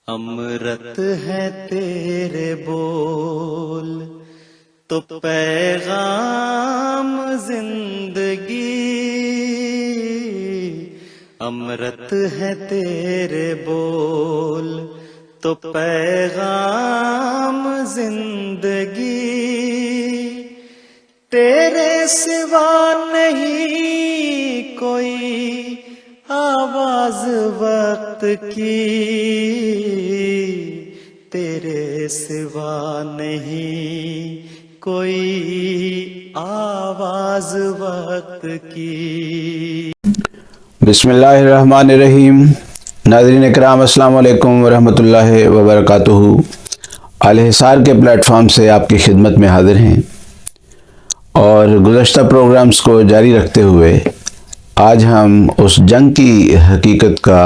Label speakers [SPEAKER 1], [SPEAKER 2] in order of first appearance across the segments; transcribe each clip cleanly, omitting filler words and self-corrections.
[SPEAKER 1] امرت ہے تیرے بول تو پیغام زندگی، امرت ہے تیرے بول تو پیغام زندگی، تیرے سوا نہیں کوئی آواز وقت کی، تیرے سوا نہیں کوئی آواز وقت کی۔
[SPEAKER 2] بسم اللہ الرحمن الرحیم۔ ناظرین اکرام، السلام علیکم ورحمۃ اللہ وبرکاتہ۔ الحصار کے پلیٹ فارم سے آپ کی خدمت میں حاضر ہیں، اور گزشتہ پروگرامز کو جاری رکھتے ہوئے آج ہم اس جنگ کی حقیقت کا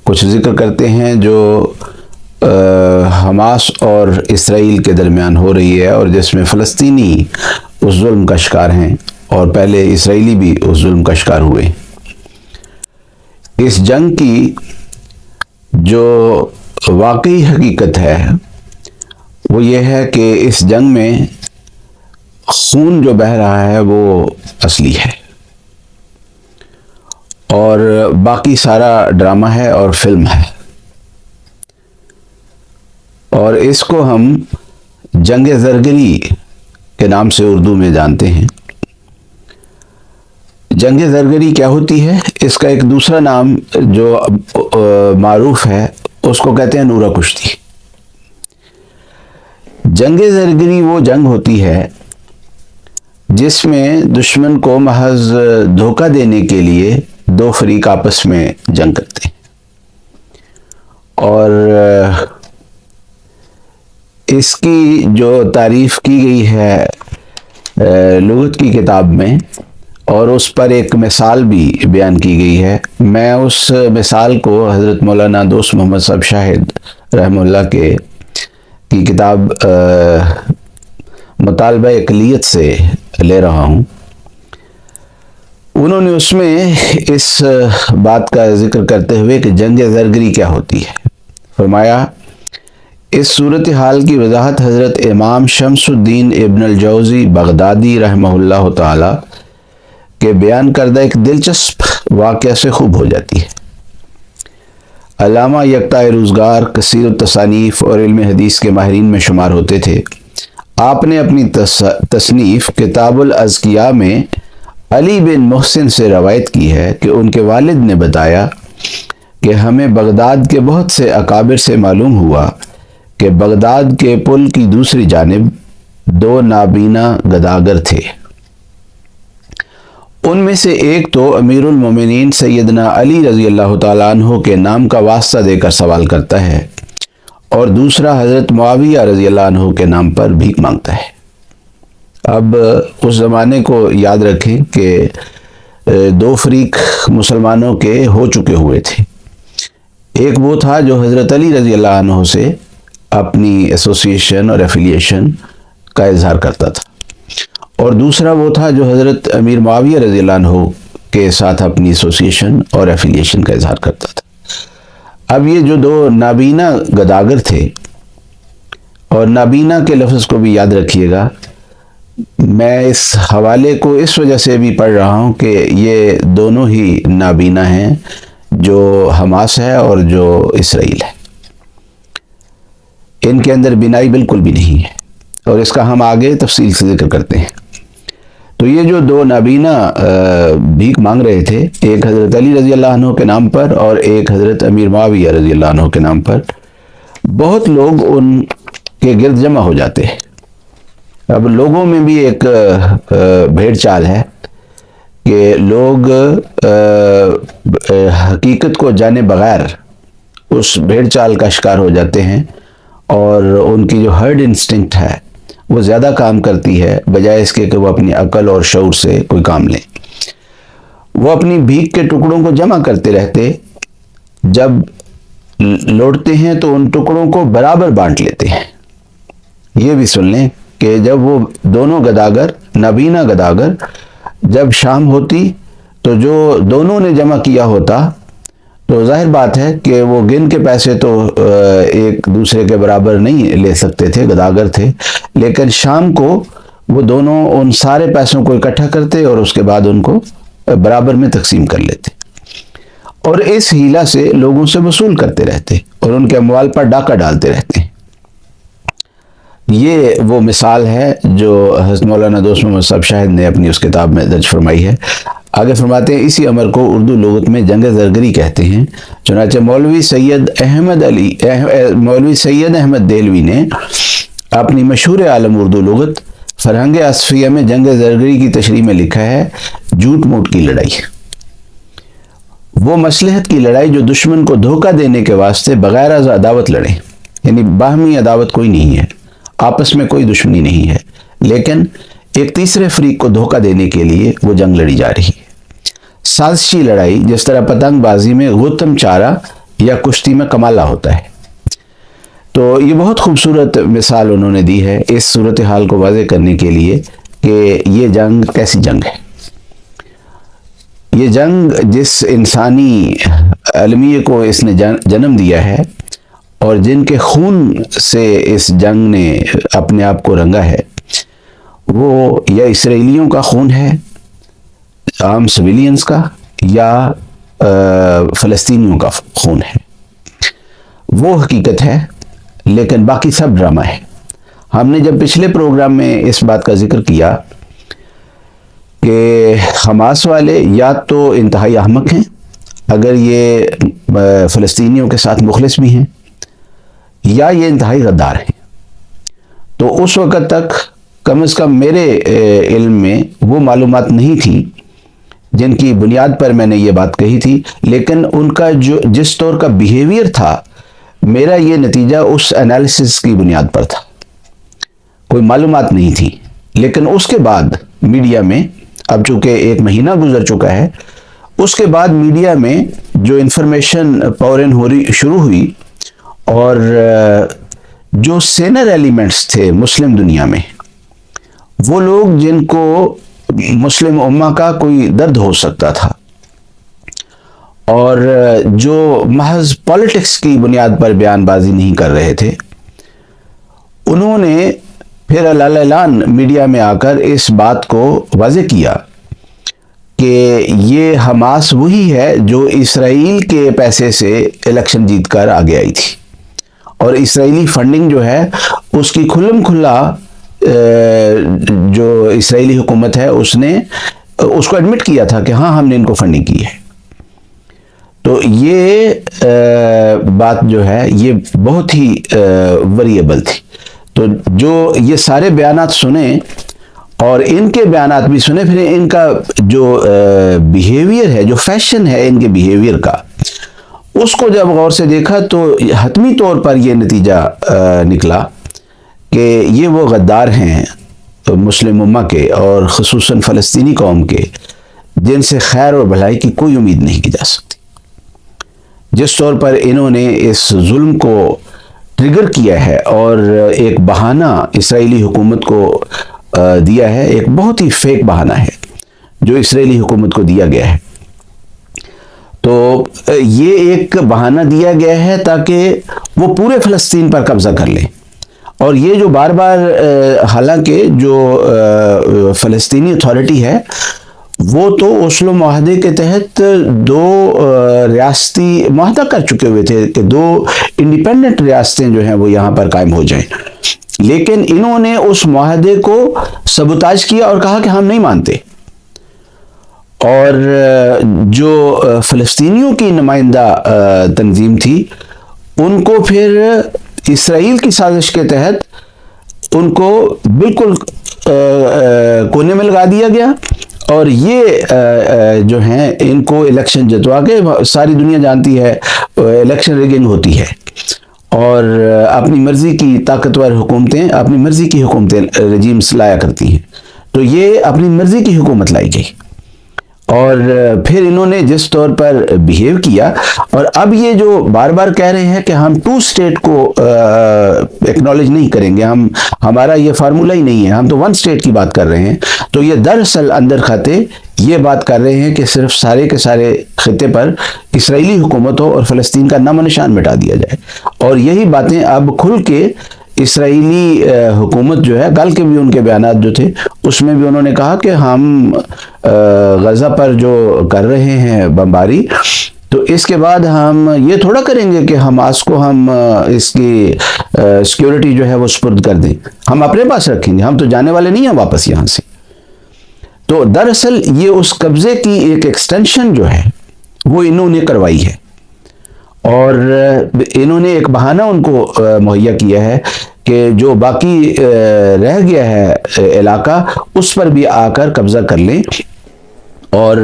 [SPEAKER 2] کچھ ذکر کرتے ہیں جو حماس اور اسرائیل کے درمیان ہو رہی ہے، اور جس میں فلسطینی اس ظلم کا شکار ہیں اور پہلے اسرائیلی بھی اس ظلم کا شکار ہوئے۔ اس جنگ کی جو واقعی حقیقت ہے وہ یہ ہے کہ اس جنگ میں خون جو بہہ رہا ہے وہ اصلی ہے، اور باقی سارا ڈرامہ ہے اور فلم ہے، اور اس کو ہم جنگ زرگری کے نام سے اردو میں جانتے ہیں۔ جنگ زرگری کیا ہوتی ہے؟ اس کا ایک دوسرا نام جو معروف ہے اس کو کہتے ہیں نورہ کشتی۔ جنگ زرگری وہ جنگ ہوتی ہے جس میں دشمن کو محض دھوکہ دینے کے لیے دو فریق آپس میں جنگ کرتے ہیں، اور اس کی جو تعریف کی گئی ہے لغت کی کتاب میں، اور اس پر ایک مثال بھی بیان کی گئی ہے۔ میں اس مثال کو حضرت مولانا دوست محمد صاحب شاہد رحمہ اللہ کی کتاب مطالبہ اقلیت سے لے رہا ہوں۔ انہوں نے اس میں اس بات کا ذکر کرتے ہوئے کہ جنگ زرگری کیا ہوتی ہے فرمایا، اس صورتحال کی وضاحت حضرت امام شمس الدین ابن الجوزی بغدادی رحمہ اللہ تعالی کے بیان کردہ ایک دلچسپ واقعہ سے خوب ہو جاتی ہے۔ علامہ یکتا روزگار کثیر التصانیف اور علم حدیث کے ماہرین میں شمار ہوتے تھے۔ آپ نے اپنی تصنیف کتاب الازکیاء میں علی بن محسن سے روایت کی ہے کہ ان کے والد نے بتایا کہ ہمیں بغداد کے بہت سے اکابر سے معلوم ہوا کہ بغداد کے پل کی دوسری جانب دو نابینا گداگر تھے۔ ان میں سے ایک تو امیر المومنین سیدنا علی رضی اللہ تعالیٰ عنہ کے نام کا واسطہ دے کر سوال کرتا ہے، اور دوسرا حضرت معاویہ رضی اللہ عنہ کے نام پر بھیک مانگتا ہے۔ اب اس زمانے کو یاد رکھیں کہ دو فریق مسلمانوں کے ہو چکے ہوئے تھے۔ ایک وہ تھا جو حضرت علی رضی اللہ عنہ سے اپنی ایسوسیشن اور ایفیلیشن کا اظہار کرتا تھا، اور دوسرا وہ تھا جو حضرت امیر معاویہ رضی اللہ عنہ کے ساتھ اپنی ایسوسیشن اور ایفیلیشن کا اظہار کرتا تھا۔ اب یہ جو دو نابینا گداگر تھے، اور نابینا کے لفظ کو بھی یاد رکھیے گا، میں اس حوالے کو اس وجہ سے بھی پڑھ رہا ہوں کہ یہ دونوں ہی نابینا ہیں، جو حماس ہے اور جو اسرائیل ہے۔ ان کے اندر بینائی بالکل بھی نہیں ہے، اور اس کا ہم آگے تفصیل سے ذکر کرتے ہیں۔ تو یہ جو دو نابینا بھیک مانگ رہے تھے، ایک حضرت علی رضی اللہ عنہ کے نام پر اور ایک حضرت امیر معاویہ رضی اللہ عنہ کے نام پر، بہت لوگ ان کے گرد جمع ہو جاتے ہیں۔ اب لوگوں میں بھی ایک بھیڑ چال ہے کہ لوگ حقیقت کو جانے بغیر اس بھیڑ چال کا شکار ہو جاتے ہیں، اور ان کی جو ہرڈ انسٹنکٹ ہے وہ زیادہ کام کرتی ہے بجائے اس کے کہ وہ اپنی عقل اور شعور سے کوئی کام لیں۔ وہ اپنی بھیک کے ٹکڑوں کو جمع کرتے رہتے، جب لوٹتے ہیں تو ان ٹکڑوں کو برابر بانٹ لیتے ہیں۔ یہ بھی سن لیں کہ جب وہ دونوں گداگر، نابینا گداگر، جب شام ہوتی تو جو دونوں نے جمع کیا ہوتا تو ظاہر بات ہے کہ وہ گن کے پیسے تو ایک دوسرے کے برابر نہیں لے سکتے تھے، گداگر تھے، لیکن شام کو وہ دونوں ان سارے پیسوں کو اکٹھا کرتے اور اس کے بعد ان کو برابر میں تقسیم کر لیتے، اور اس ہیلہ سے لوگوں سے وصول کرتے رہتے اور ان کے اموال پر ڈاکہ ڈالتے رہتے ہیں۔ یہ وہ مثال ہے جو حضرت مولانا دوست محمد صاحب شاہد نے اپنی اس کتاب میں درج فرمائی ہے۔ آگے فرماتے ہیں اسی عمل کو اردو لغت میں جنگ زرگری کہتے ہیں۔ چنانچہ مولوی سید احمد دہلوی نے اپنی مشہور عالم اردو لغت فرہنگ اصفیہ میں جنگ زرگری کی تشریح میں لکھا ہے: جھوٹ موٹ کی لڑائی، وہ مصلحت کی لڑائی جو دشمن کو دھوکہ دینے کے واسطے بغیر از عداوت لڑے، یعنی باہمی عداوت کوئی نہیں ہے، آپس میں کوئی دشمنی نہیں ہے، لیکن ایک تیسرے فریق کو دھوکہ دینے کے لیے وہ جنگ لڑی جا رہی ہے۔ سازشی لڑائی جس طرح پتنگ بازی میں غتم چارہ یا کشتی میں کمالہ ہوتا ہے۔ تو یہ بہت خوبصورت مثال انہوں نے دی ہے اس صورتحال کو واضح کرنے کے لیے کہ یہ جنگ کیسی جنگ ہے۔ یہ جنگ جس انسانی المیہ کو اس نے جنم دیا ہے اور جن کے خون سے اس جنگ نے اپنے آپ کو رنگا ہے، وہ یا اسرائیلیوں کا خون ہے، عام سویلینز کا، یا فلسطینیوں کا خون ہے۔ وہ حقیقت ہے، لیکن باقی سب ڈرامہ ہے۔ ہم نے جب پچھلے پروگرام میں اس بات کا ذکر کیا کہ حماس والے یا تو انتہائی احمق ہیں اگر یہ فلسطینیوں کے ساتھ مخلص بھی ہیں، یا یہ انتہائی غدار ہیں، تو اس وقت تک کم از کم میرے علم میں وہ معلومات نہیں تھی جن کی بنیاد پر میں نے یہ بات کہی تھی، لیکن ان کا جس طور کا بیہیویئر تھا، میرا یہ نتیجہ اس انالیسس کی بنیاد پر تھا، کوئی معلومات نہیں تھی۔ لیکن اس کے بعد میڈیا میں، اب چونکہ ایک مہینہ گزر چکا ہے، اس کے بعد میڈیا میں جو انفارمیشن پورن شروع ہوئی، اور جو سینر ایلیمنٹس تھے مسلم دنیا میں، وہ لوگ جن کو مسلم امہ کا کوئی درد ہو سکتا تھا اور جو محض پالیٹکس کی بنیاد پر بیان بازی نہیں کر رہے تھے، انہوں نے پھر اعلان میڈیا میں آ کر اس بات کو واضح کیا کہ یہ حماس وہی ہے جو اسرائیل کے پیسے سے الیکشن جیت کر آگے آئی تھی، اور اسرائیلی فنڈنگ جو ہے اس کی کھلم کھلا جو اسرائیلی حکومت ہے اس نے اس کو ایڈمٹ کیا تھا کہ ہاں ہم نے ان کو فنڈنگ کی ہے۔ تو یہ بات جو ہے یہ بہت ہی ویریبل تھی۔ تو جو یہ سارے بیانات سنیں اور ان کے بیانات بھی سنیں، پھر ان کا جو بیہیویئر ہے، جو فیشن ہے ان کے بیہیویئر کا، اس کو جب غور سے دیکھا تو حتمی طور پر یہ نتیجہ نکلا کہ یہ وہ غدار ہیں مسلم امہ کے اور خصوصاً فلسطینی قوم کے، جن سے خیر اور بھلائی کی کوئی امید نہیں کی جا سکتی۔ جس طور پر انہوں نے اس ظلم کو ٹریگر کیا ہے اور ایک بہانہ اسرائیلی حکومت کو دیا ہے، ایک بہت ہی فیک بہانہ ہے جو اسرائیلی حکومت کو دیا گیا ہے۔ تو یہ ایک بہانہ دیا گیا ہے تاکہ وہ پورے فلسطین پر قبضہ کر لیں، اور یہ جو بار بار حالانکہ جو فلسطینی اتھارٹی ہے وہ تو اوسلو معاہدے کے تحت 2 ریاستی معاہدہ کر چکے ہوئے تھے کہ 2 انڈیپینڈنٹ ریاستیں جو ہیں وہ یہاں پر قائم ہو جائیں، لیکن انہوں نے اس معاہدے کو سبوتاج کیا اور کہا کہ ہم نہیں مانتے، اور جو فلسطینیوں کی نمائندہ تنظیم تھی ان کو پھر اسرائیل کی سازش کے تحت ان کو بالکل کونے میں لگا دیا گیا، اور یہ جو ہیں ان کو الیکشن جتوا کے، ساری دنیا جانتی ہے الیکشن ریگنگ ہوتی ہے، اور اپنی مرضی کی طاقتور حکومتیں، اپنی مرضی کی حکومتیں رجیمز لایا کرتی ہیں۔ تو یہ اپنی مرضی کی حکومت لائی گئی، اور پھر انہوں نے جس طور پر بیہیو کیا، اور اب یہ جو بار بار کہہ رہے ہیں کہ ہم 2 اسٹیٹ کو ایکنالج نہیں کریں گے، ہمارا یہ فارمولہ ہی نہیں ہے، ہم تو 1 اسٹیٹ کی بات کر رہے ہیں، تو یہ دراصل اندر خاتے یہ بات کر رہے ہیں کہ صرف سارے کے سارے خطے پر اسرائیلی حکومت ہو اور فلسطین کا نام و نشان مٹا دیا جائے۔ اور یہی باتیں اب کھل کے اسرائیلی حکومت جو ہے، کل کے بھی ان کے بیانات جو تھے اس میں بھی انہوں نے کہا کہ ہم غزہ پر جو کر رہے ہیں بمباری، تو اس کے بعد ہم یہ تھوڑا کریں گے کہ حماس کو ہم اس کی سیکیورٹی جو ہے وہ سپرد کر دیں، ہم اپنے پاس رکھیں گے، ہم تو جانے والے نہیں ہیں واپس یہاں سے۔ تو دراصل یہ اس قبضے کی ایک ایکسٹینشن جو ہے وہ انہوں نے کروائی ہے، اور انہوں نے ایک بہانہ ان کو مہیا کیا ہے کہ جو باقی رہ گیا ہے علاقہ اس پر بھی آ کر قبضہ کر لیں۔ اور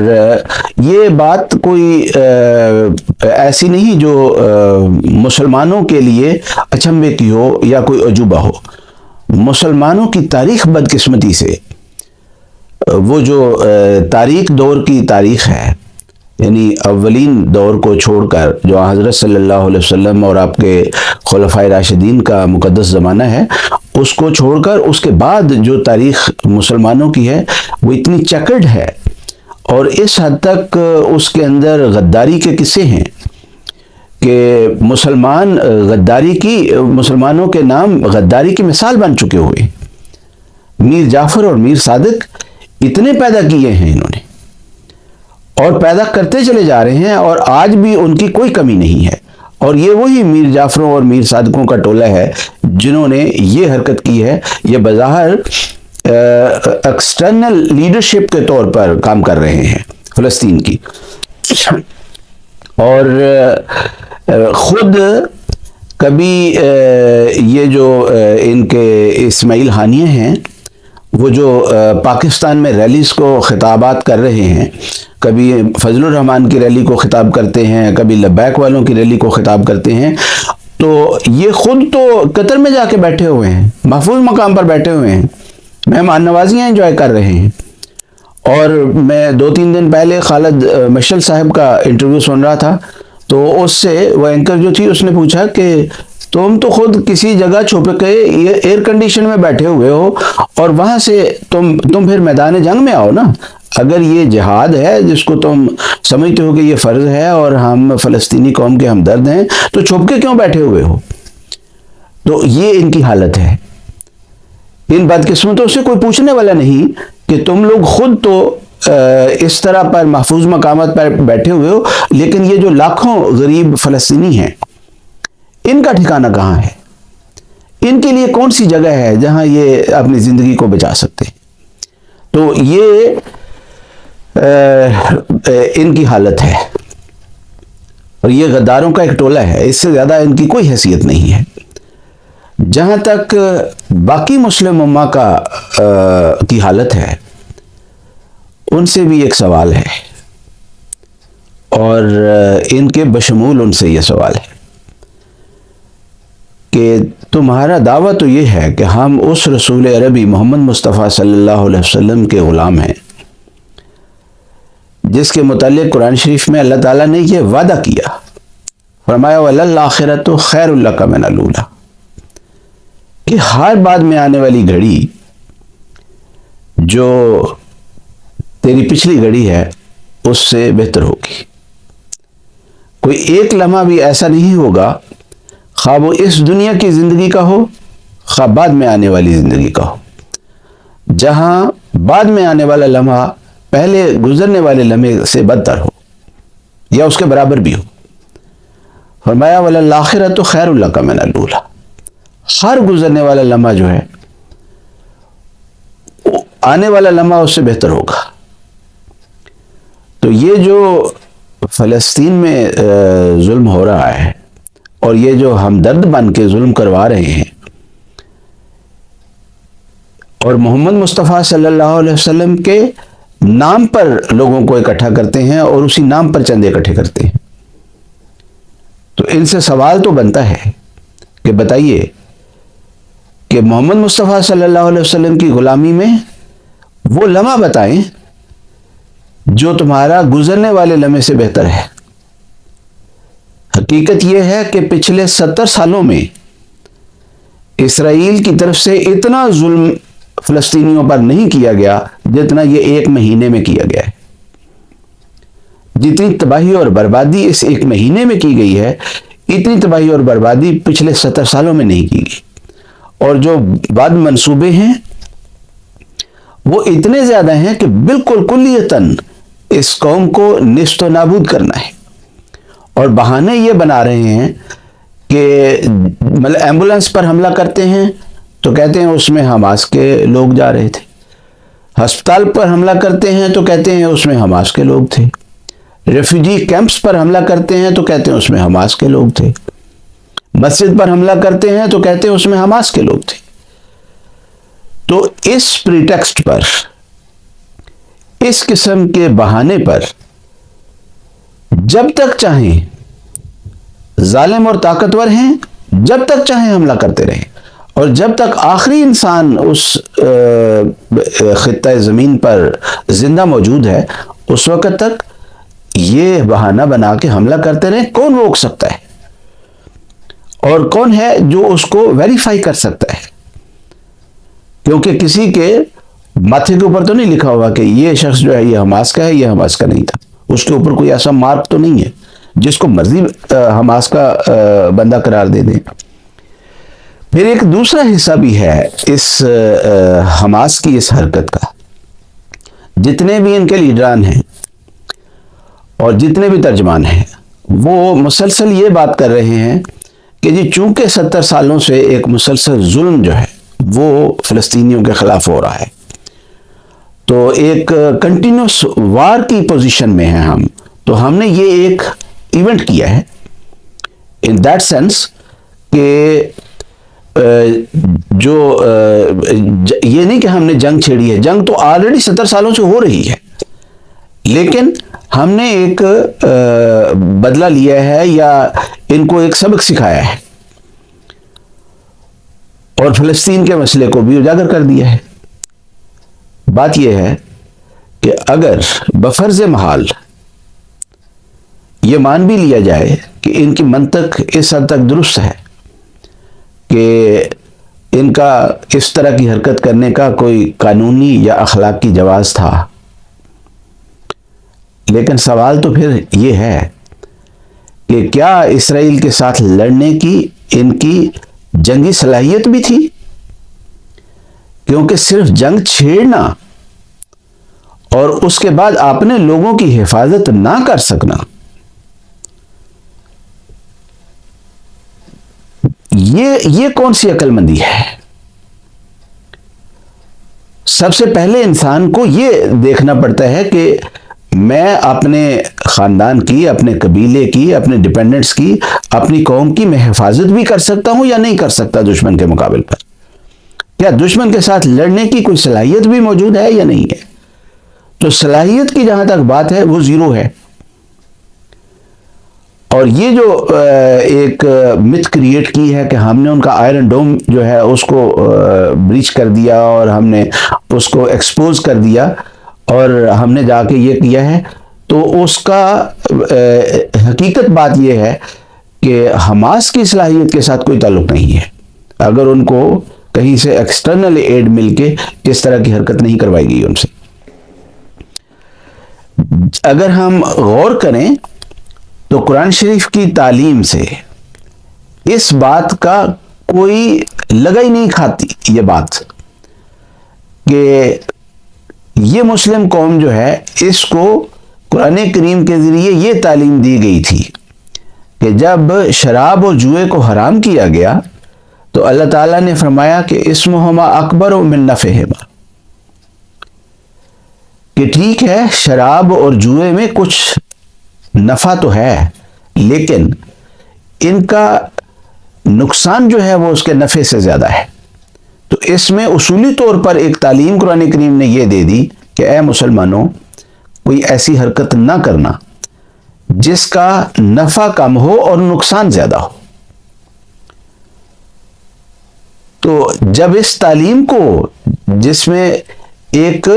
[SPEAKER 2] یہ بات کوئی ایسی نہیں جو مسلمانوں کے لیے اچنبھے کی ہو یا کوئی عجوبہ ہو۔ مسلمانوں کی تاریخ بدقسمتی سے وہ جو تاریخ دور کی تاریخ ہے، یعنی اولین دور کو چھوڑ کر جو حضرت صلی اللہ علیہ وسلم اور آپ کے خلفائے راشدین کا مقدس زمانہ ہے، اس کو چھوڑ کر اس کے بعد جو تاریخ مسلمانوں کی ہے وہ اتنی چکرڈ ہے، اور اس حد تک اس کے اندر غداری کے قصے ہیں کہ مسلمانوں کے نام غداری کی مثال بن چکے ہوئے۔ میر جعفر اور میر صادق اتنے پیدا کیے ہیں انہوں نے، اور پیدا کرتے چلے جا رہے ہیں، اور آج بھی ان کی کوئی کمی نہیں ہے۔ اور یہ وہی میر جعفروں اور میر صادقوں کا ٹولہ ہے جنہوں نے یہ حرکت کی ہے۔ یہ بظاہر ایکسٹرنل لیڈرشپ کے طور پر کام کر رہے ہیں فلسطین کی، اور خود کبھی یہ جو ان کے اسماعیل ہانیہ ہیں وہ جو پاکستان میں ریلیز کو خطابات کر رہے ہیں، کبھی فضل الرحمان کی ریلی کو خطاب کرتے ہیں، کبھی لبیک والوں کی ریلی کو خطاب کرتے ہیں، تو یہ خود تو قطر میں جا کے بیٹھے ہوئے ہیں، محفوظ مقام پر بیٹھے ہوئے ہیں، مہمان نوازیاں انجوائے کر رہے ہیں۔ اور میں 2-3 دن پہلے خالد مشل صاحب کا انٹرویو سن رہا تھا، تو اس سے وہ اینکر جو تھی اس نے پوچھا کہ تم تو خود کسی جگہ چھپ کے ایئر کنڈیشن میں بیٹھے ہوئے ہو، اور وہاں سے تم پھر میدان جنگ میں آؤ نا، اگر یہ جہاد ہے جس کو تم سمجھتے ہو کہ یہ فرض ہے اور ہم فلسطینی قوم کے ہمدرد ہیں، تو چھپ کے کیوں بیٹھے ہوئے ہو؟ تو یہ ان کی حالت ہے۔ ان بدقسمتوں سے کوئی پوچھنے والا نہیں کہ تم لوگ خود تو اس طرح پر محفوظ مقامات پر بیٹھے ہوئے ہو، لیکن یہ جو لاکھوں غریب فلسطینی ہیں ان کا ٹھکانہ کہاں ہے؟ ان کے لیے کون سی جگہ ہے جہاں یہ اپنی زندگی کو بچا سکتے ہیں؟ تو یہ ان کی حالت ہے، اور یہ غداروں کا ایک ٹولہ ہے، اس سے زیادہ ان کی کوئی حیثیت نہیں ہے۔ جہاں تک باقی مسلم امہ کی حالت ہے، ان سے بھی ایک سوال ہے، اور ان کے بشمول ان سے یہ سوال ہے کہ تمہارا دعویٰ تو یہ ہے کہ ہم اس رسول عربی محمد مصطفیٰ صلی اللہ علیہ وسلم کے غلام ہیں جس کے متعلق قرآن شریف میں اللہ تعالیٰ نے یہ وعدہ کیا، فرمایا وَلَلْآخِرَةُ خَيْرٌ لَكَ مِنَ الْأُولَىٰ، کہ ہر بعد میں آنے والی گھڑی جو تیری پچھلی گھڑی ہے اس سے بہتر ہوگی۔ کوئی ایک لمحہ بھی ایسا نہیں ہوگا، خواہ وہ اس دنیا کی زندگی کا ہو خواہ بعد میں آنے والی زندگی کا ہو، جہاں بعد میں آنے والا لمحہ پہلے گزرنے والے لمحے سے بدتر ہو یا اس کے برابر بھی ہو۔ فرمایا وَلَلْآخِرَةُ خَيْرٌ لَكَ مِنَ الْأُولَىٰ، ہر گزرنے والا لمحہ جو ہے آنے والا لمحہ اس سے بہتر ہوگا۔ تو یہ جو فلسطین میں ظلم ہو رہا ہے، اور یہ جو ہمدرد بن کے ظلم کروا رہے ہیں، اور محمد مصطفیٰ صلی اللہ علیہ وسلم کے نام پر لوگوں کو اکٹھا کرتے ہیں اور اسی نام پر چندے اکٹھے کرتے ہیں، تو ان سے سوال تو بنتا ہے کہ بتائیے کہ محمد مصطفیٰ صلی اللہ علیہ وسلم کی غلامی میں وہ لمحہ بتائیں جو تمہارا گزرنے والے لمحے سے بہتر ہے۔ حقیقت یہ ہے کہ پچھلے 70 سالوں میں اسرائیل کی طرف سے اتنا ظلم فلسطینیوں پر نہیں کیا گیا جتنا یہ 1 مہینے میں کیا گیا ہے۔ جتنی تباہی اور بربادی اس 1 مہینے میں کی گئی ہے، اتنی تباہی اور بربادی پچھلے 70 سالوں میں نہیں کی گئی۔ اور جو بعد منصوبے ہیں وہ اتنے زیادہ ہیں کہ بالکل کلیتاً اس قوم کو نیست و نابود کرنا ہے۔ اور بہانے یہ بنا رہے ہیں کہ مطلب ایمبولینس پر حملہ کرتے ہیں تو کہتے ہیں اس میں حماس کے لوگ جا رہے تھے، ہسپتال پر حملہ کرتے ہیں تو کہتے ہیں اس میں حماس کے لوگ تھے، ریفیوجی کیمپس پر حملہ کرتے ہیں تو کہتے ہیں اس میں حماس کے لوگ تھے، مسجد پر حملہ کرتے ہیں تو کہتے ہیں اس میں حماس کے لوگ تھے۔ تو اس پریٹیکسٹ پر، اس قسم کے بہانے پر جب تک چاہیں ظالم اور طاقتور ہیں، جب تک چاہیں حملہ کرتے رہیں، اور جب تک آخری انسان اس خطہ زمین پر زندہ موجود ہے اس وقت تک یہ بہانہ بنا کے حملہ کرتے رہیں۔ کون روک سکتا ہے؟ اور کون ہے جو اس کو ویریفائی کر سکتا ہے؟ کیونکہ کسی کے ماتھے کے اوپر تو نہیں لکھا ہوا کہ یہ شخص جو ہے یہ حماس کا ہے، یہ حماس کا نہیں تھا۔ اس کے اوپر کوئی ایسا مارک تو نہیں ہے جس کو مرضی حماس کا بندہ قرار دے دیں۔ پھر ایک دوسرا حصہ بھی ہے اس حماس کی اس حرکت کا۔ جتنے بھی ان کے لیڈران ہیں اور جتنے بھی ترجمان ہیں وہ مسلسل یہ بات کر رہے ہیں کہ جی چونکہ 70 سالوں سے ایک مسلسل ظلم جو ہے وہ فلسطینیوں کے خلاف ہو رہا ہے، تو ایک کنٹینیوس وار کی پوزیشن میں ہیں ہم، تو ہم نے یہ ایک ایونٹ کیا ہے ان دیٹ سینس کہ جو یہ نہیں کہ ہم نے جنگ چھیڑی ہے، جنگ تو آلریڈی 70 سالوں سے ہو رہی ہے، لیکن ہم نے ایک بدلہ لیا ہے یا ان کو ایک سبق سکھایا ہے اور فلسطین کے مسئلے کو بھی اجاگر کر دیا ہے۔ بات یہ ہے کہ اگر بفرض محال یہ مان بھی لیا جائے کہ ان کی منطق اس حد تک درست ہے کہ ان کا اس طرح کی حرکت کرنے کا کوئی قانونی یا اخلاقی جواز تھا، لیکن سوال تو پھر یہ ہے کہ کیا اسرائیل کے ساتھ لڑنے کی ان کی جنگی صلاحیت بھی تھی؟ کیونکہ صرف جنگ چھیڑنا اور اس کے بعد اپنے لوگوں کی حفاظت نہ کر سکنا، یہ کون سی عقل مندی ہے؟ سب سے پہلے انسان کو یہ دیکھنا پڑتا ہے کہ میں اپنے خاندان کی، اپنے قبیلے کی، اپنے ڈیپینڈنٹس کی، اپنی قوم کی میں حفاظت بھی کر سکتا ہوں یا نہیں کر سکتا دشمن کے مقابل پر؟ کیا دشمن کے ساتھ لڑنے کی کوئی صلاحیت بھی موجود ہے یا نہیں ہے؟ تو صلاحیت کی جہاں تک بات ہے وہ زیرو ہے۔ اور یہ جو ایک متھ کریٹ کی ہے کہ ہم نے ان کا آئرن ڈوم جو ہے اس کو بریچ کر دیا اور ہم نے اس کو ایکسپوز کر دیا اور ہم نے جا کے یہ کیا ہے، تو اس کا حقیقت بات یہ ہے کہ حماس کی صلاحیت کے ساتھ کوئی تعلق نہیں ہے۔ اگر ان کو کہیں سے ایکسٹرنل ایڈ مل کے اس طرح کی حرکت نہیں کروائی گئی ان سے۔ اگر ہم غور کریں تو قرآن شریف کی تعلیم سے اس بات کا کوئی لگا ہی نہیں کھاتی یہ بات کہ یہ مسلم قوم جو ہے اس کو قرآن کریم کے ذریعے یہ تعلیم دی گئی تھی کہ جب شراب اور جوئے کو حرام کیا گیا تو اللہ تعالیٰ نے فرمایا کہ اسمہما اکبر من نفعہما، کہ ٹھیک ہے شراب اور جوئے میں کچھ نفع تو ہے لیکن ان کا نقصان جو ہے وہ اس کے نفع سے زیادہ ہے۔ تو اس میں اصولی طور پر ایک تعلیم قرآن کریم نے یہ دے دی کہ اے مسلمانوں، کوئی ایسی حرکت نہ کرنا جس کا نفع کم ہو اور نقصان زیادہ ہو۔ تو جب اس تعلیم کو، جس میں ایک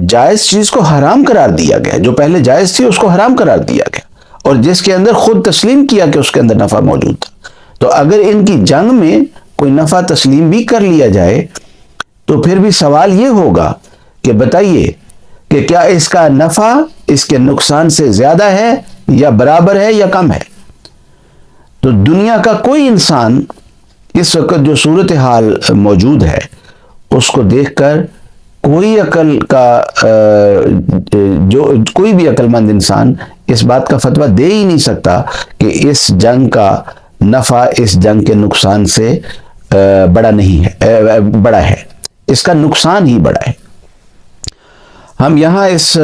[SPEAKER 2] جائز چیز کو حرام قرار دیا گیا، جو پہلے جائز تھی اس کو حرام قرار دیا گیا، اور جس کے اندر خود تسلیم کیا کہ اس کے اندر نفع موجود تھا۔ تو اگر ان کی جنگ میں کوئی نفع تسلیم بھی کر لیا جائے تو پھر بھی سوال یہ ہوگا کہ بتائیے کہ کیا اس کا نفع اس کے نقصان سے زیادہ ہے یا برابر ہے یا کم ہے؟ تو دنیا کا کوئی انسان اس وقت جو صورتحال موجود ہے اس کو دیکھ کر کوئی عقل کا کوئی بھی عقل مند انسان اس بات کا فتویٰ دے ہی نہیں سکتا کہ اس جنگ کا نفع اس جنگ کے نقصان سے بڑا نہیں ہے، بڑا ہے، اس کا نقصان ہی بڑا ہے۔ ہم یہاں اس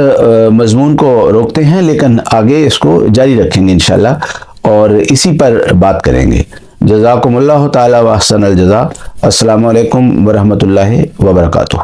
[SPEAKER 2] مضمون کو روکتے ہیں، لیکن آگے اس کو جاری رکھیں گے انشاءاللہ اور اسی پر بات کریں گے۔ جزاکم اللہ تعالی و احسن الجزا۔ السلام علیکم ورحمۃ اللہ وبرکاتہ۔